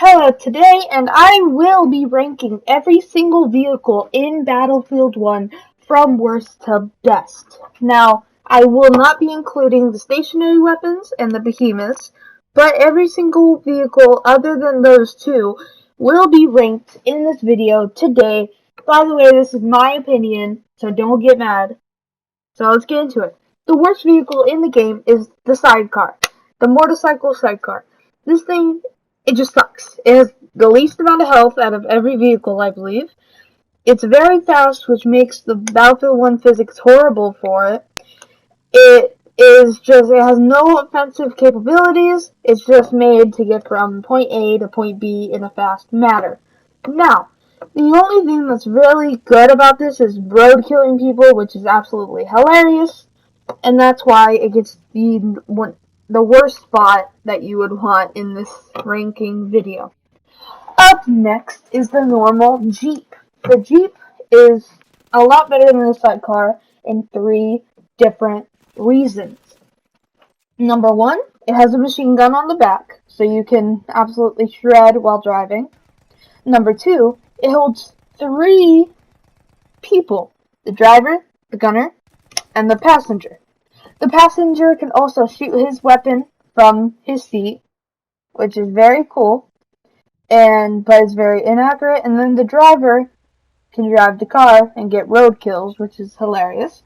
Hello today, and I will be ranking every single vehicle in Battlefield 1 from worst to best. Now, I will not be including the stationary weapons and the behemoths, but every single vehicle other than those two will be ranked in this video today. By the way, this is my opinion, so don't get mad. So let's get into it. The worst vehicle in the game is the Sidecar, the motorcycle Sidecar. This thing, it just sucks. It has the least amount of health out of every vehicle, I believe. It's very fast, which makes the Battlefield 1 physics horrible for it. It has no offensive capabilities. It's just made to get from point A to point B in a fast manner. Now, the only thing that's really good about this is road killing people, which is absolutely hilarious, and that's why it gets the worst spot that you would want in this ranking video. Up next is the normal Jeep. The Jeep is a lot better than the Sidecar in 3 different reasons. Number 1, it has a machine gun on the back, so you can absolutely shred while driving. Number 2, it holds 3 people: the driver, the gunner, and the passenger. The passenger can also shoot his weapon from his seat, which is very cool, but it's very inaccurate. And then the driver can drive the car and get road kills, which is hilarious.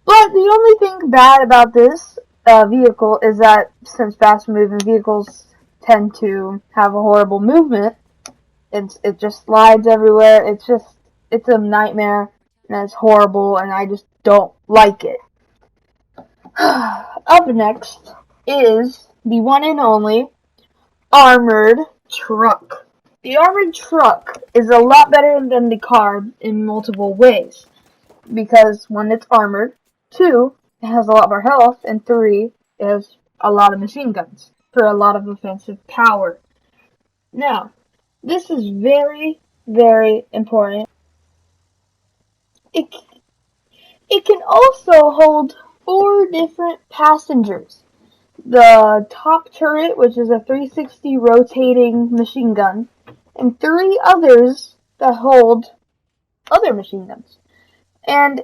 But the only thing bad about this vehicle is that since fast-moving vehicles tend to have a horrible movement, it just slides everywhere. It's a nightmare, and it's horrible, and I just don't like it. Up next is the one and only armored truck. The armored truck is a lot better than the car in multiple ways, because 1, it's armored, 2, it has a lot more health, and 3, it has a lot of machine guns for a lot of offensive power. Now, this is very, very important. It can also hold 4 different passengers. The top turret, which is a 360 rotating machine gun, and 3 others that hold other machine guns. And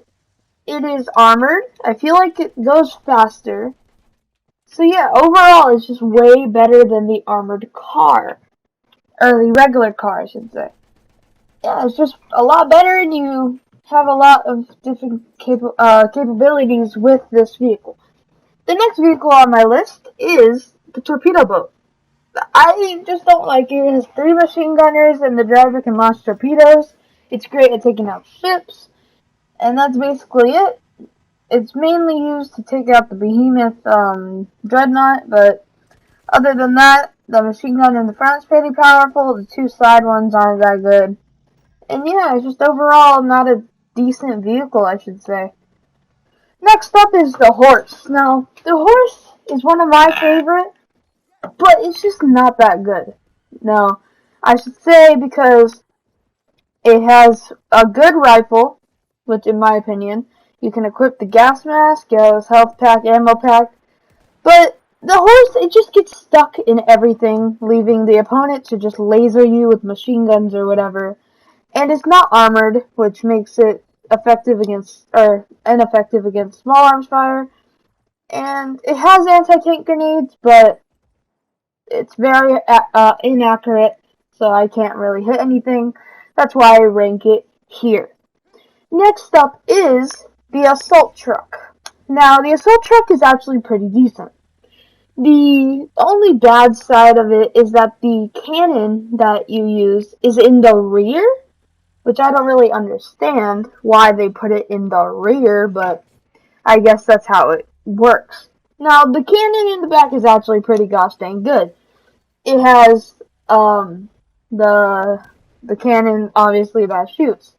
it is armored. I feel like it goes faster. So yeah, overall it's just way better than the armored car. Or the regular car, I should say. Yeah, it's just a lot better, and you have a lot of different capabilities with this vehicle. The next vehicle on my list is the Torpedo Boat. I just don't like it. It has 3 machine gunners, and the driver can launch torpedoes. It's great at taking out ships, and that's basically it. It's mainly used to take out the behemoth dreadnought, but other than that, the machine gun in the front is pretty powerful. The 2 side ones aren't that good. And yeah, it's just overall not a decent vehicle, I should say. Next up is the horse. Now, the horse is one of my favorite, but it's just not that good. No, I should say, because it has a good rifle, which in my opinion, you can equip the gas mask, it has health pack, ammo pack, but the horse, it just gets stuck in everything, leaving the opponent to just laser you with machine guns or whatever. And it's not armored, which makes it ineffective against small arms fire. And it has anti-tank grenades, but it's very inaccurate, so I can't really hit anything. That's why I rank it here. Next up is the assault truck. Now, the assault truck is actually pretty decent. The only bad side of it is that the cannon that you use is in the rear, which I don't really understand why they put it in the rear, but I guess that's how it works. Now, the cannon in the back is actually pretty gosh dang good. It has the cannon, obviously, that shoots.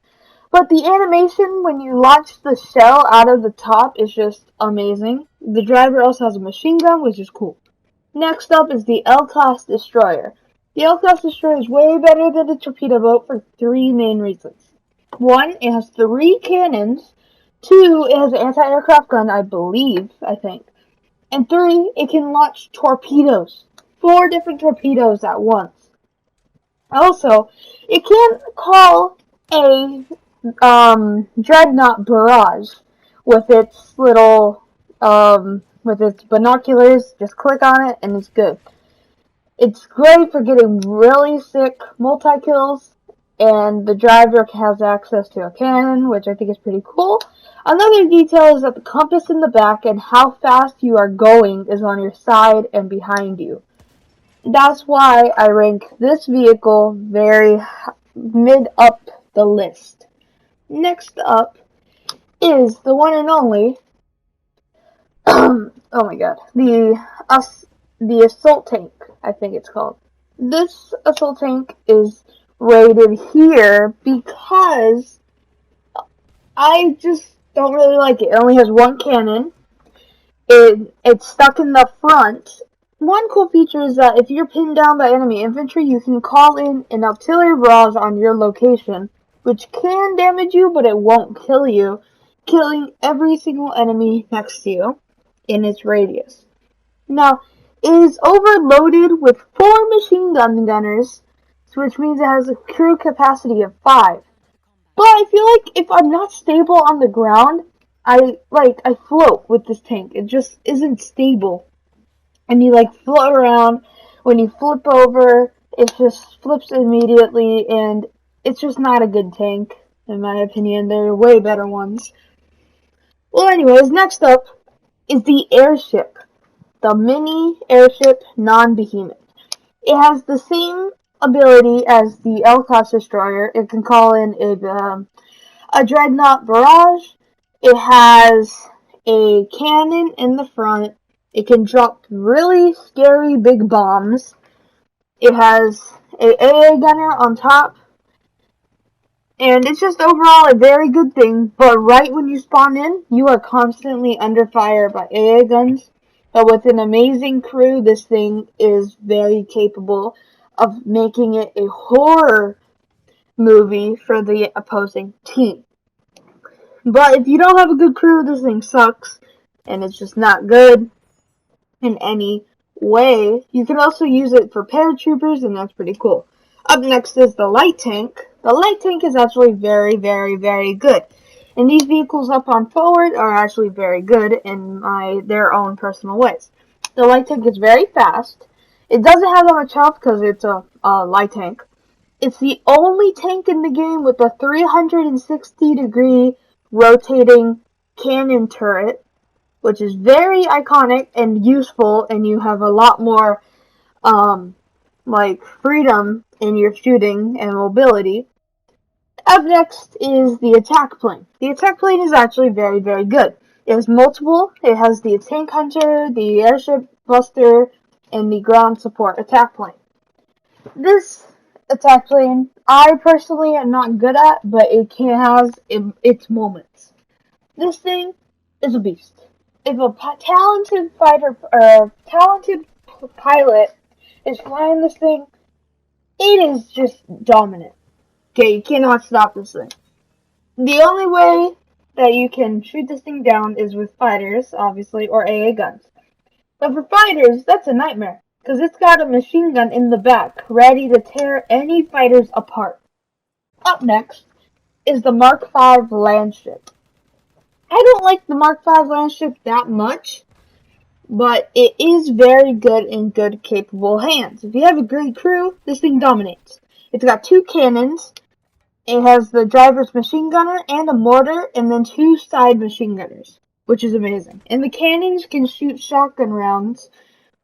But the animation when you launch the shell out of the top is just amazing. The driver also has a machine gun, which is cool. Next up is the LCS Destroyer. The LCS Destroyer is way better than the Torpedo Boat for 3 main reasons. 1, it has 3 cannons. 2, it has an anti-aircraft gun, I think. And 3, it can launch torpedoes. 4 different torpedoes at once. Also, it can call a dreadnought barrage with its little with its binoculars. Just click on it and it's good. It's great for getting really sick multi-kills, and the driver has access to a cannon, which I think is pretty cool. Another detail is that the compass in the back and how fast you are going is on your side and behind you. That's why I rank this vehicle very mid up the list. Next up is the one and only, oh my god, the assault tank, I think it's called. This assault tank is rated here because I just don't really like it. It only has one cannon. It's stuck in the front. One cool feature is that if you're pinned down by enemy infantry, you can call in an artillery barrage on your location, which can damage you, but it won't kill you, killing every single enemy next to you in its radius. Now, it is overloaded with 4 machine gun gunners, which means it has a crew capacity of 5. But I feel like if I'm not stable on the ground, I float with this tank. It just isn't stable. And you float around. When you flip over, it just flips immediately, and it's just not a good tank, in my opinion. There are way better ones. Well, anyways, next up is the Airship. The mini Airship non-behemoth. It has the same ability as the LCS Destroyer. It can call in a dreadnought barrage. It has a cannon in the front. It can drop really scary big bombs. It has a AA gunner on top. And it's just overall a very good thing. But right when you spawn in, you are constantly under fire by AA guns. But with an amazing crew, this thing is very capable of making it a horror movie for the opposing team. But if you don't have a good crew, this thing sucks, and it's just not good in any way. You can also use it for paratroopers, and that's pretty cool. Up next is the light tank. The light tank is actually very, very, very good. And these vehicles up on forward are actually very good in their own personal ways. The light tank is very fast. It doesn't have that much health because it's a light tank. It's the only tank in the game with a 360-degree rotating cannon turret, which is very iconic and useful, and you have a lot more freedom in your shooting and mobility. Up next is the attack plane. The attack plane is actually very, very good. It has multiple. It has the tank hunter, the airship buster, and the ground support attack plane. This attack plane, I personally am not good at, but it can have its moments. This thing is a beast. If a talented fighter or talented pilot is flying this thing, it is just dominant. Okay, you cannot stop this thing. The only way that you can shoot this thing down is with fighters, obviously, or AA guns. But for fighters, that's a nightmare, because it's got a machine gun in the back, ready to tear any fighters apart. Up next is the Mark V Landship. I don't like the Mark V Landship that much, but it is very good in good, capable hands. If you have a great crew, this thing dominates. It's got 2 cannons. It has the driver's machine gunner and a mortar, and then 2 side machine gunners, which is amazing. And the cannons can shoot shotgun rounds,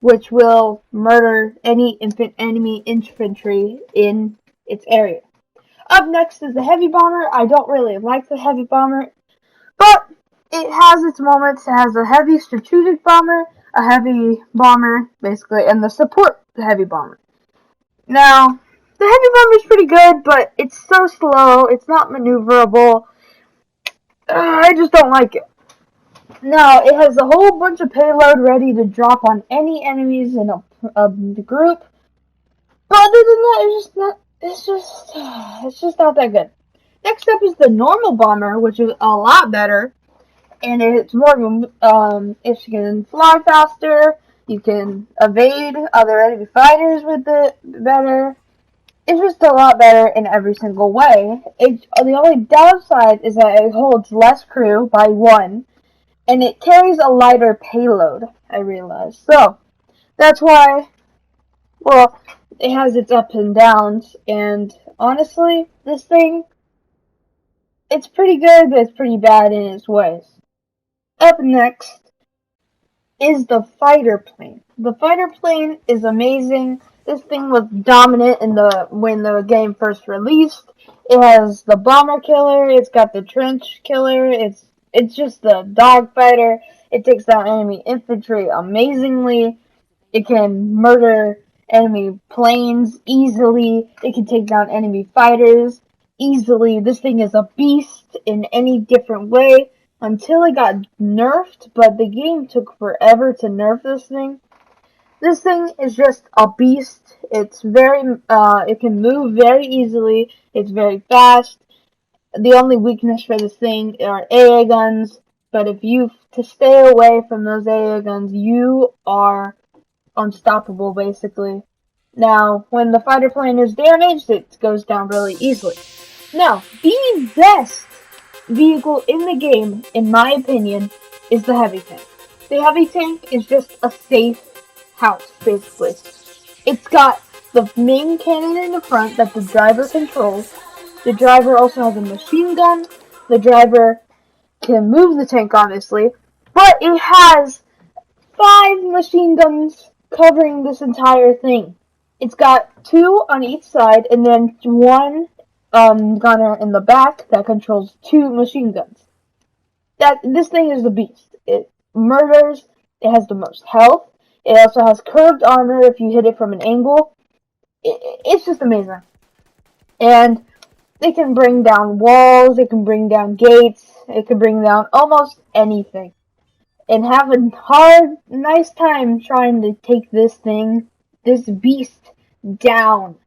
which will murder any enemy infantry in its area. Up next is the heavy bomber. I don't really like the heavy bomber, but it has its moments. It has a heavy strategic bomber, a heavy bomber, basically, and the support heavy bomber. Now, the heavy bomber is pretty good, but it's so slow. It's not maneuverable. I just don't like it. Now, it has a whole bunch of payload ready to drop on any enemies in a group. But other than that, it's just not that good. Next up is the normal bomber, which is a lot better. And it's more, if you can fly faster, you can evade other enemy fighters with it better. It's just a lot better in every single way. The only downside is that it holds less crew by one, and it carries a lighter payload, I realized. So, that's why, well, it has its ups and downs, and honestly, this thing, it's pretty good, but it's pretty bad in its ways. Up next is the fighter plane. The fighter plane is amazing. This thing was dominant when the game first released. It has the bomber killer, it's got the trench killer, it's just the dog fighter. It takes down enemy infantry amazingly. It can murder enemy planes easily. It can take down enemy fighters easily. This thing is a beast in any different way until it got nerfed, but the game took forever to nerf this thing. This thing is just a beast. It's it can move very easily. It's very fast. The only weakness for this thing are AA guns, but if you to stay away from those AA guns, you are unstoppable, basically. Now, when the fighter plane is damaged, it goes down really easily. Now, the best vehicle in the game, in my opinion, is the heavy tank. The heavy tank is just a safe house, basically. It's got the main cannon in the front that the driver controls. The driver also has a machine gun. The driver can move the tank, obviously, but it has 5 machine guns covering this entire thing. It's got 2 on each side, and then 1 gunner in the back that controls 2 machine guns. This thing is a beast. It murders. It has the most health. It also has curved armor if you hit it from an angle. It's just amazing. And it can bring down walls. It can bring down gates. It can bring down almost anything. And have a nice time trying to take this beast down.